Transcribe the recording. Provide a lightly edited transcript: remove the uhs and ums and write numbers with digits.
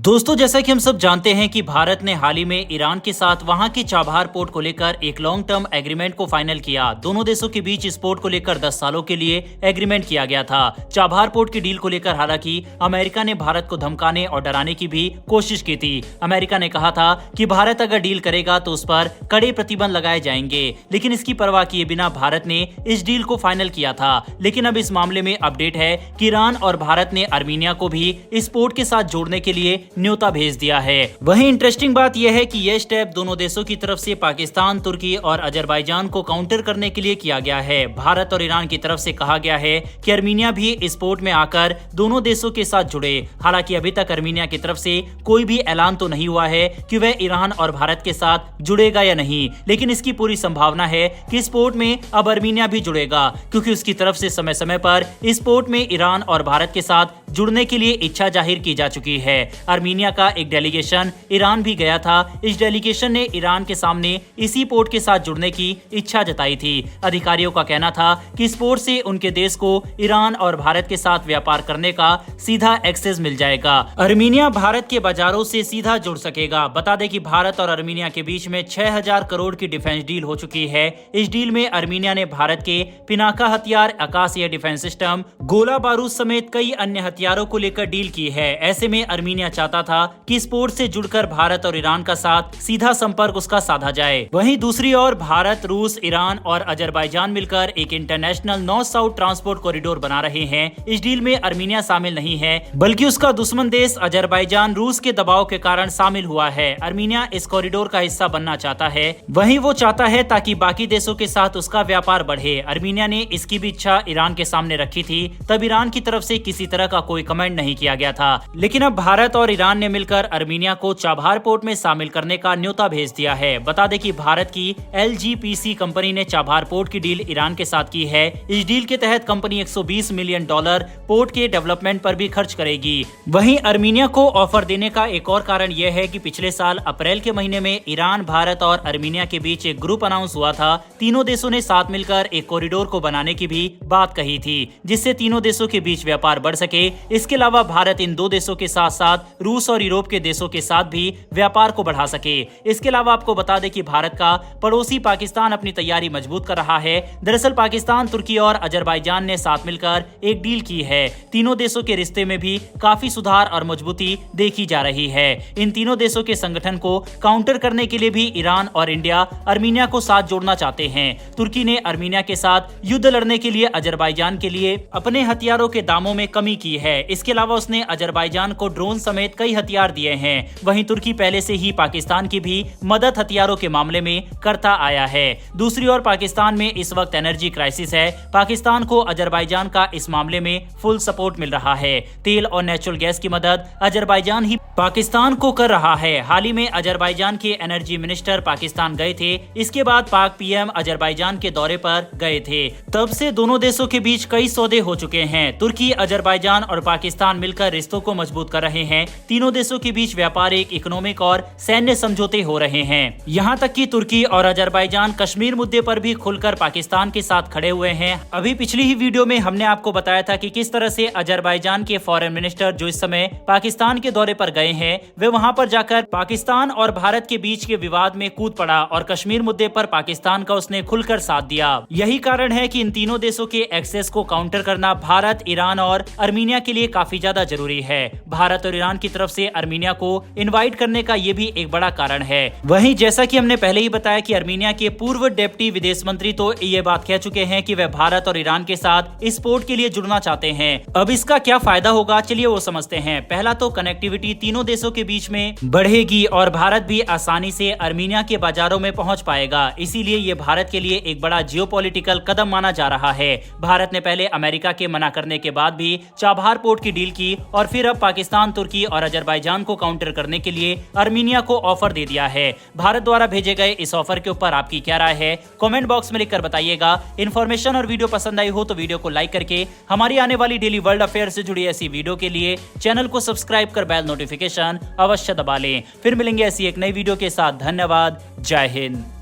दोस्तों, जैसा कि हम सब जानते हैं कि भारत ने हाल ही में ईरान के साथ वहां के चाबहार पोर्ट को लेकर एक लॉन्ग टर्म एग्रीमेंट को फाइनल किया। दोनों देशों के बीच इस पोर्ट को लेकर 10 सालों के लिए एग्रीमेंट किया गया था। चाबहार पोर्ट की डील को लेकर हालांकि अमेरिका ने भारत को धमकाने और डराने की भी कोशिश की थी। अमेरिका ने कहा था कि भारत अगर डील करेगा तो उस पर कड़े प्रतिबंध लगाए जाएंगे, लेकिन इसकी परवाह किए बिना भारत ने इस डील को फाइनल किया था। लेकिन अब इस मामले में अपडेट है कि ईरान और भारत ने आर्मीनिया को भी इस पोर्ट के साथ जोड़ने के लिए न्योता भेज दिया है। वहीं इंटरेस्टिंग बात यह है कि यह स्टेप दोनों देशों की तरफ से पाकिस्तान, तुर्की और अजरबैजान को काउंटर करने के लिए किया गया है। भारत और ईरान की तरफ से कहा गया है कि आर्मीनिया भी इस पोर्ट में आकर दोनों देशों के साथ जुड़े। हालांकि अभी तक आर्मीनिया की तरफ से कोई भी ऐलान तो नहीं हुआ है कि वह ईरान और भारत के साथ जुड़ेगा या नहीं, लेकिन इसकी पूरी संभावना है कि इस पोर्ट में अब आर्मीनिया भी जुड़ेगा, क्योंकि उसकी तरफ से समय समय पर इस पोर्ट में ईरान और भारत के साथ जुड़ने के लिए इच्छा जाहिर की जा चुकी है। आर्मीनिया का एक डेलीगेशन ईरान भी गया था। इस डेलीगेशन ने ईरान के सामने इसी पोर्ट के साथ जुड़ने की इच्छा जताई थी। अधिकारियों का कहना था कि इस पोर्ट से उनके देश को ईरान और भारत के साथ व्यापार करने का सीधा एक्सेस मिल जाएगा। आर्मीनिया भारत के बाजारों से सीधा जुड़ सकेगा। बता दें कि भारत और आर्मीनिया के बीच में 6000 करोड़ की डिफेंस डील हो चुकी है। इस डील में आर्मीनिया ने भारत के पिनाका हथियार, आकाश एयर डिफेंस सिस्टम, गोला बारूद समेत कई अन्य हथियारों को लेकर डील की है। ऐसे में आर्मीनिया चाहता था कि इस पोर्ट से जुड़कर भारत और ईरान का साथ सीधा संपर्क उसका साधा जाए। वहीं दूसरी ओर भारत, रूस, ईरान और अजरबैजान मिलकर एक international north south transport corridor बना रहे हैं। इस डील में आर्मीनिया शामिल नहीं है, बल्कि उसका दुश्मन देश अजरबैजान रूस के दबाव के कारण शामिल हुआ है। आर्मीनिया इस कॉरिडोर का हिस्सा बनना चाहता है। वहीं वो चाहता है ताकि बाकी देशों के साथ उसका व्यापार बढ़े। आर्मीनिया ने इसकी भी इच्छा ईरान के सामने रखी थी, तब ईरान की तरफ से किसी तरह का कोई कमेंट नहीं किया गया था। लेकिन अब भारत और ईरान ने मिलकर आर्मीनिया को चाबहार पोर्ट में शामिल करने का न्योता भेज दिया है। बता दें कि भारत की LGPC कंपनी ने चाबहार पोर्ट की डील ईरान के साथ की है। इस डील के तहत कंपनी $120 मिलियन पोर्ट के डेवलपमेंट पर भी खर्च करेगी। वहीं आर्मीनिया को ऑफर देने का एक और कारण यह है कि पिछले साल अप्रैल के महीने में ईरान, भारत और आर्मीनिया के बीच एक ग्रुप अनाउंस हुआ था। तीनों देशों ने साथ मिलकर एक कॉरिडोर को बनाने की भी बात कही थी, जिससे तीनों देशों के बीच व्यापार बढ़ सके। इसके अलावा भारत इन दो देशों के साथ साथ रूस और यूरोप के देशों के साथ भी व्यापार को बढ़ा सके। इसके अलावा आपको बता दें कि भारत का पड़ोसी पाकिस्तान अपनी तैयारी मजबूत कर रहा है। दरअसल पाकिस्तान, तुर्की और अजरबैजान ने साथ मिलकर एक डील की है। तीनों देशों के रिश्ते में भी काफी सुधार और मजबूती देखी जा रही है। इन तीनों देशों के संगठन को काउंटर करने के लिए भी ईरान और इंडिया आर्मीनिया को साथ जोड़ना चाहते हैं। तुर्की ने आर्मीनिया के साथ युद्ध लड़ने के लिए अजरबैजान के लिए अपने हथियारों के दामों में कमी की है। इसके अलावा उसने अजरबैजान को ड्रोन समेत कई हथियार दिए हैं। वहीं तुर्की पहले से ही पाकिस्तान की भी मदद हथियारों के मामले में करता आया है। दूसरी ओर पाकिस्तान में इस वक्त एनर्जी क्राइसिस है। पाकिस्तान को अजरबैजान का इस मामले में फुल सपोर्ट मिल रहा है। तेल और नेचुरल गैस की मदद अजरबैजान ही पाकिस्तान को कर रहा है। हाल ही में अजरबैजान के एनर्जी मिनिस्टर पाकिस्तान गए थे। इसके बाद पाक PM अजरबैजान के दौरे पर गए थे। तब से दोनों देशों के बीच कई सौदे हो चुके हैं। तुर्की, अजरबैजान और पाकिस्तान मिलकर रिश्तों को मजबूत कर रहे हैं। तीनों देशों के बीच व्यापारिक, इकोनॉमिक और सैन्य समझौते हो रहे हैं। यहाँ तक कि तुर्की और अजरबैजान कश्मीर मुद्दे पर भी खुलकर पाकिस्तान के साथ खड़े हुए हैं। अभी पिछली ही वीडियो में हमने आपको बताया था कि किस तरह से अजरबैजान के फॉरेन मिनिस्टर जो इस समय पाकिस्तान के दौरे पर गए हैं, वे वहां पर जाकर पाकिस्तान और भारत के बीच के विवाद में कूद पड़ा और कश्मीर मुद्दे पर पाकिस्तान का उसने खुलकर साथ दिया। यही कारण है कि इन तीनों देशों के एक्सेस को काउंटर करना भारत, ईरान और आर्मीनिया के लिए काफी ज्यादा जरूरी है। भारत और ईरान की तरफ से आर्मीनिया को इनवाइट करने का ये भी एक बड़ा कारण है। वहीं जैसा कि हमने पहले ही बताया कि आर्मीनिया के पूर्व डिप्टी विदेश मंत्री तो ये बात कह चुके हैं कि वह भारत और ईरान के साथ इस पोर्ट के लिए जुड़ना चाहते हैं। अब इसका क्या फायदा होगा, चलिए वो समझते हैं। पहला तो कनेक्टिविटी तीनों देशों के बीच में बढ़ेगी और भारत भी आसानी से आर्मीनिया के बाजारों में पहुंच पाएगा। इसीलिए ये भारत के लिए एक बड़ा जियोपॉलिटिकल कदम माना जा रहा है। भारत ने पहले अमेरिका के मना करने के बाद भी चाबहार पोर्ट की डील की और फिर अब पाकिस्तान, तुर्की और अजरबैजान को काउंटर करने के लिए आर्मीनिया को ऑफर दे दिया है। भारत द्वारा भेजे गए इस ऑफर के ऊपर आपकी क्या राय है, कमेंट बॉक्स में लिखकर बताइएगा। इन्फॉर्मेशन और वीडियो पसंद आई हो तो वीडियो को लाइक करके हमारी आने वाली डेली वर्ल्ड अफेयर से जुड़ी ऐसी वीडियो के लिए चैनल को सब्सक्राइब कर बेल नोटिफिकेशन अवश्य दबा लें। फिर मिलेंगे ऐसी एक नई वीडियो के साथ। धन्यवाद। जय हिंद।